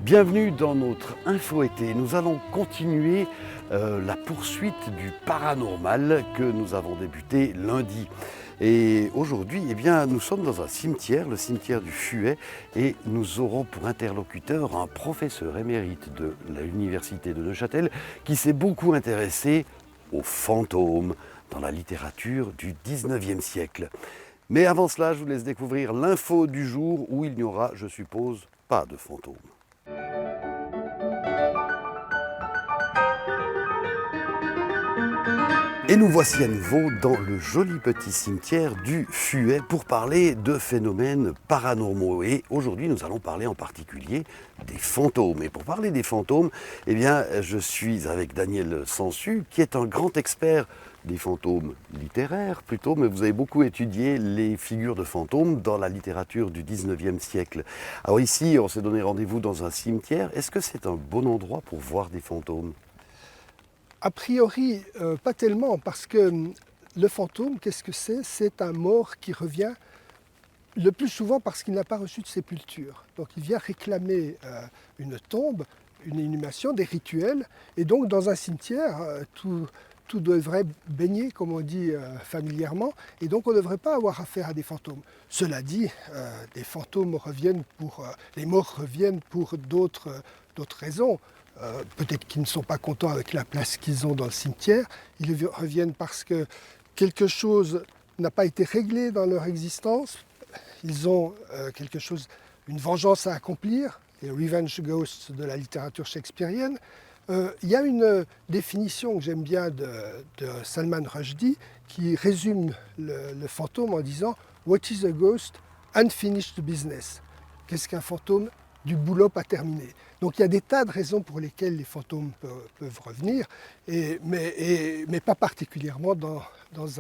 Bienvenue dans notre info-été. Nous allons continuer la poursuite du paranormal que nous avons débuté lundi. Et aujourd'hui, nous sommes dans un cimetière, le cimetière du Fuet, et nous aurons pour interlocuteur un professeur émérite de l'université de Neuchâtel qui s'est beaucoup intéressé aux fantômes dans la littérature du 19e siècle. Mais avant cela, je vous laisse découvrir l'info du jour où il n'y aura, je suppose, pas de fantômes. Et nous voici à nouveau dans le joli petit cimetière du Fuet pour parler de phénomènes paranormaux. Et aujourd'hui, nous allons parler en particulier des fantômes. Et pour parler des fantômes, je suis avec Daniel Sansu, qui est un grand expert des fantômes littéraires plutôt, mais vous avez beaucoup étudié les figures de fantômes dans la littérature du 19e siècle. Alors ici, on s'est donné rendez-vous dans un cimetière. Est-ce que c'est un bon endroit pour voir des fantômes ? A priori, pas tellement, parce que le fantôme, qu'est-ce que c'est ? C'est un mort qui revient le plus souvent parce qu'il n'a pas reçu de sépulture. Donc il vient réclamer une tombe, une inhumation, des rituels, et donc dans un cimetière, tout devrait baigner, comme on dit familièrement, et donc on ne devrait pas avoir affaire à des fantômes. Cela dit, des fantômes reviennent les morts reviennent pour d'autres raisons. Peut-être qu'ils ne sont pas contents avec la place qu'ils ont dans le cimetière. Ils reviennent parce que quelque chose n'a pas été réglé dans leur existence. Ils ont une vengeance à accomplir, les revenge ghosts de la littérature shakespearienne. Il y a une définition que j'aime bien de Salman Rushdie qui résume le fantôme en disant « What is a ghost? Unfinished business ». Qu'est-ce qu'un fantôme ? Du boulot pas terminé. Donc il y a des tas de raisons pour lesquelles les fantômes peuvent revenir, mais pas particulièrement dans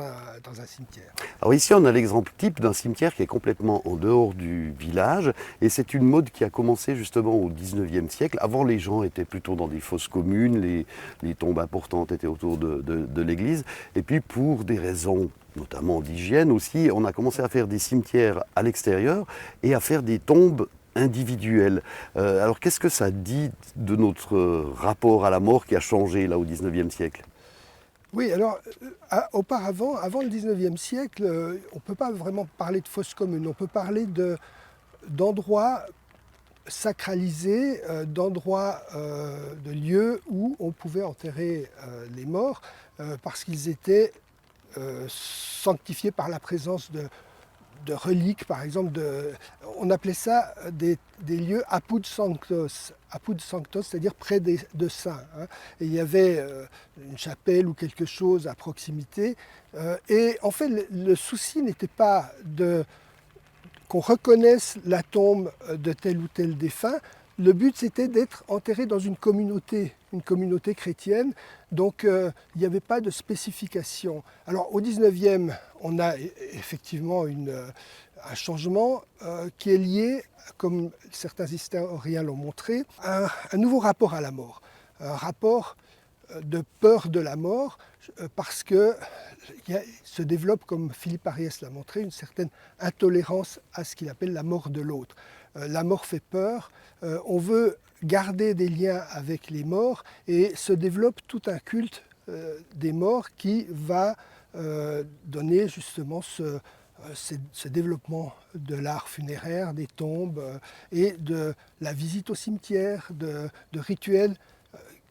un cimetière. Alors ici on a l'exemple type d'un cimetière qui est complètement en dehors du village, et c'est une mode qui a commencé justement au 19e siècle. Avant, les gens étaient plutôt dans des fosses communes, les tombes importantes étaient autour de l'église, et puis pour des raisons notamment d'hygiène aussi, on a commencé à faire des cimetières à l'extérieur et à faire des tombes individuelle. Alors qu'est-ce que ça dit de notre rapport à la mort qui a changé là au 19e siècle ? Oui, alors auparavant, avant le 19e siècle, on ne peut pas vraiment parler de fosses communes, on peut parler d'endroits sacralisés, d'endroits, de lieux où on pouvait enterrer les morts parce qu'ils étaient sanctifiés par la présence de reliques, par exemple, on appelait ça des lieux apud sanctos, c'est-à-dire près de saints. Et il y avait une chapelle ou quelque chose à proximité. Et en fait, le souci n'était pas qu'on reconnaisse la tombe de tel ou tel défunt. Le but, c'était d'être enterré dans une communauté chrétienne. Donc, il n'y avait pas de spécification. Alors, au 19e, on a effectivement un changement qui est lié, comme certains historiens l'ont montré, à un nouveau rapport à la mort. Un rapport de peur de la mort, parce que se développe, comme Philippe Ariès l'a montré, une certaine intolérance à ce qu'il appelle la mort de l'autre. La mort fait peur, on veut garder des liens avec les morts et se développe tout un culte des morts qui va donner justement ce développement de l'art funéraire, des tombes et de la visite au cimetière, de rituels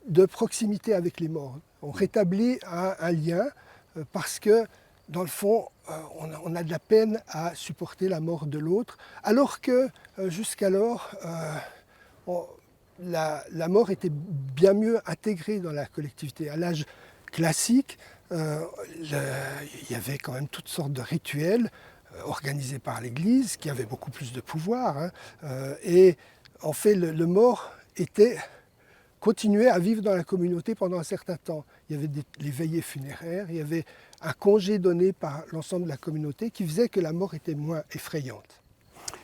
de proximité avec les morts. On rétablit un lien parce que, dans le fond, on a de la peine à supporter la mort de l'autre, alors que jusqu'alors, la mort était bien mieux intégrée dans la collectivité. À l'âge classique, il y avait quand même toutes sortes de rituels organisés par l'Église qui avaient beaucoup plus de pouvoir. Et en fait, le mort continuait à vivre dans la communauté pendant un certain temps. Il y avait les veillées funéraires, il y avait un congé donné par l'ensemble de la communauté qui faisait que la mort était moins effrayante.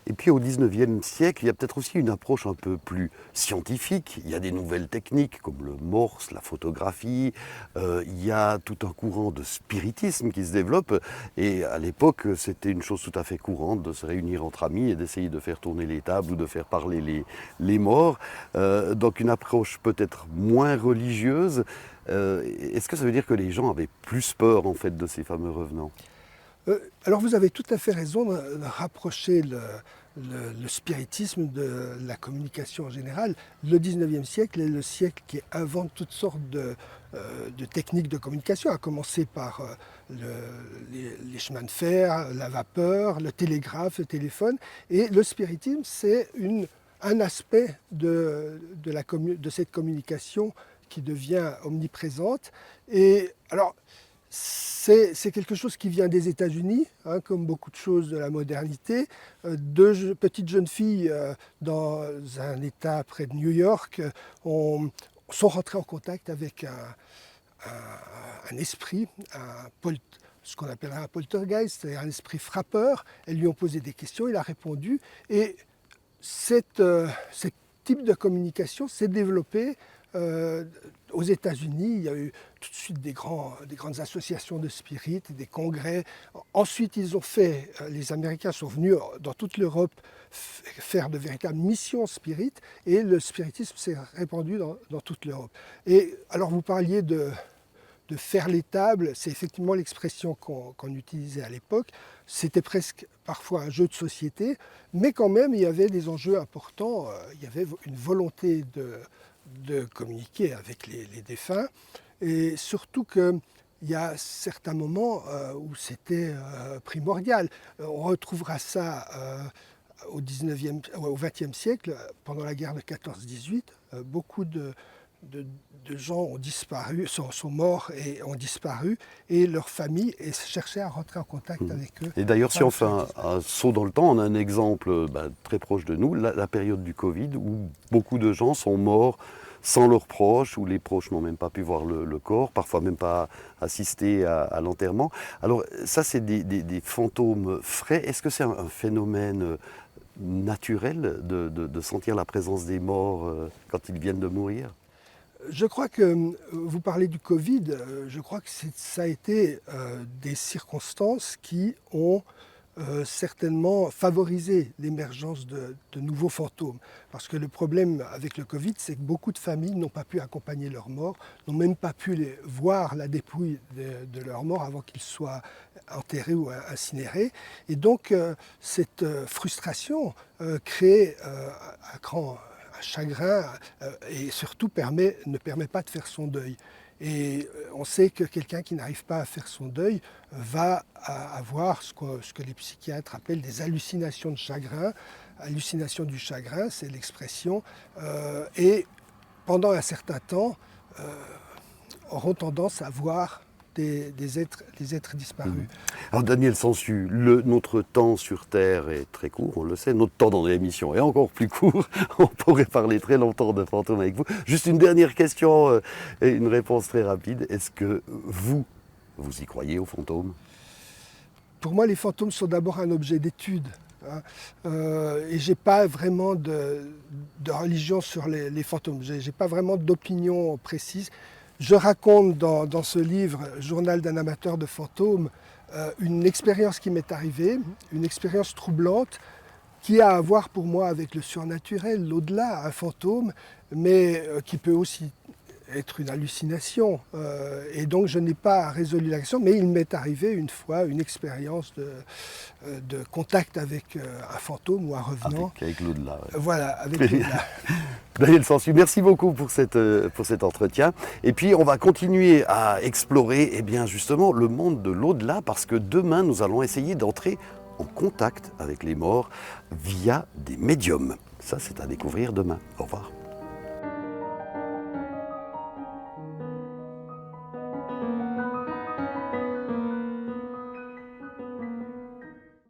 Et puis au 19e siècle, il y a peut-être aussi une approche un peu plus scientifique. Il y a des nouvelles techniques comme le morse, la photographie. Il y a tout un courant de spiritisme qui se développe. Et à l'époque, c'était une chose tout à fait courante de se réunir entre amis et d'essayer de faire tourner les tables ou de faire parler les morts. Donc une approche peut-être moins religieuse. Est-ce que ça veut dire que les gens avaient plus peur en fait de ces fameux revenants? Alors vous avez tout à fait raison de rapprocher le spiritisme de la communication en général. Le 19e siècle est le siècle qui invente toutes sortes de techniques de communication, à commencer par les chemins de fer, la vapeur, le télégraphe, le téléphone. Et le spiritisme, c'est un aspect de cette communication qui devient omniprésente. Et alors, c'est quelque chose qui vient des États-Unis, hein, comme beaucoup de choses de la modernité. Deux petites jeunes filles dans un État près de New York sont rentrées en contact avec un esprit, ce qu'on appellerait un poltergeist, c'est-à-dire un esprit frappeur. Elles lui ont posé des questions, il a répondu. Et ce type de communication s'est développé aux États-Unis. Il y a eu tout de suite des grandes associations de spirites, des congrès. Ensuite, les Américains sont venus dans toute l'Europe faire de véritables missions spirites, et le spiritisme s'est répandu dans toute l'Europe. Et alors, vous parliez de faire les tables, c'est effectivement l'expression qu'on utilisait à l'époque. C'était presque parfois un jeu de société, mais quand même, il y avait des enjeux importants. Il y avait une volonté de communiquer avec les défunts, et surtout qu'il y a certains moments où c'était primordial. On retrouvera ça au XXe siècle, pendant la guerre de 14-18. Beaucoup de gens ont disparu, sont morts et ont disparu, et leurs familles cherchaient à rentrer en contact avec eux. Et d'ailleurs, si on fait un saut dans le temps, on a un exemple très proche de nous, la période du Covid, où beaucoup de gens sont morts sans leurs proches, où les proches n'ont même pas pu voir le corps, parfois même pas assister à l'enterrement. Alors ça, c'est des fantômes frais. Est-ce que c'est un phénomène naturel de sentir la présence des morts quand ils viennent de mourir? Je crois que vous parlez du Covid, je crois que ça a été des circonstances qui ont certainement favorisé l'émergence de nouveaux fantômes. Parce que le problème avec le Covid, c'est que beaucoup de familles n'ont pas pu accompagner leurs morts, n'ont même pas pu voir la dépouille de leurs morts avant qu'ils soient enterrés ou incinérés. Et donc cette frustration crée un chagrin et surtout ne permet pas de faire son deuil. Et on sait que quelqu'un qui n'arrive pas à faire son deuil va avoir ce que les psychiatres appellent des hallucinations de chagrin. Hallucination du chagrin, c'est l'expression. Et pendant un certain temps, auront tendance à voir des êtres disparus. Alors Daniel Sansu, notre temps sur Terre est très court, on le sait, notre temps dans l'émission est encore plus court, on pourrait parler très longtemps de fantômes avec vous. Juste une dernière question et une réponse très rapide, est-ce que vous y croyez aux fantômes? Pour moi, les fantômes sont d'abord un objet d'étude. Et je n'ai pas vraiment de religion sur les fantômes, je n'ai pas vraiment d'opinion précise. Je raconte dans ce livre, Journal d'un amateur de fantômes, une expérience qui m'est arrivée, une expérience troublante, qui a à voir pour moi avec le surnaturel, l'au-delà, un fantôme, mais qui peut aussi être une hallucination. Et donc je n'ai pas résolu la question, mais il m'est arrivé une fois une expérience de contact avec un fantôme ou un revenant. Avec l'au-delà. Ouais. Voilà, avec l'au-delà. Daniel Sansu, merci beaucoup pour cet entretien. Et puis on va continuer à explorer justement le monde de l'au-delà, parce que demain nous allons essayer d'entrer en contact avec les morts via des médiums. Ça, c'est à découvrir demain. Au revoir.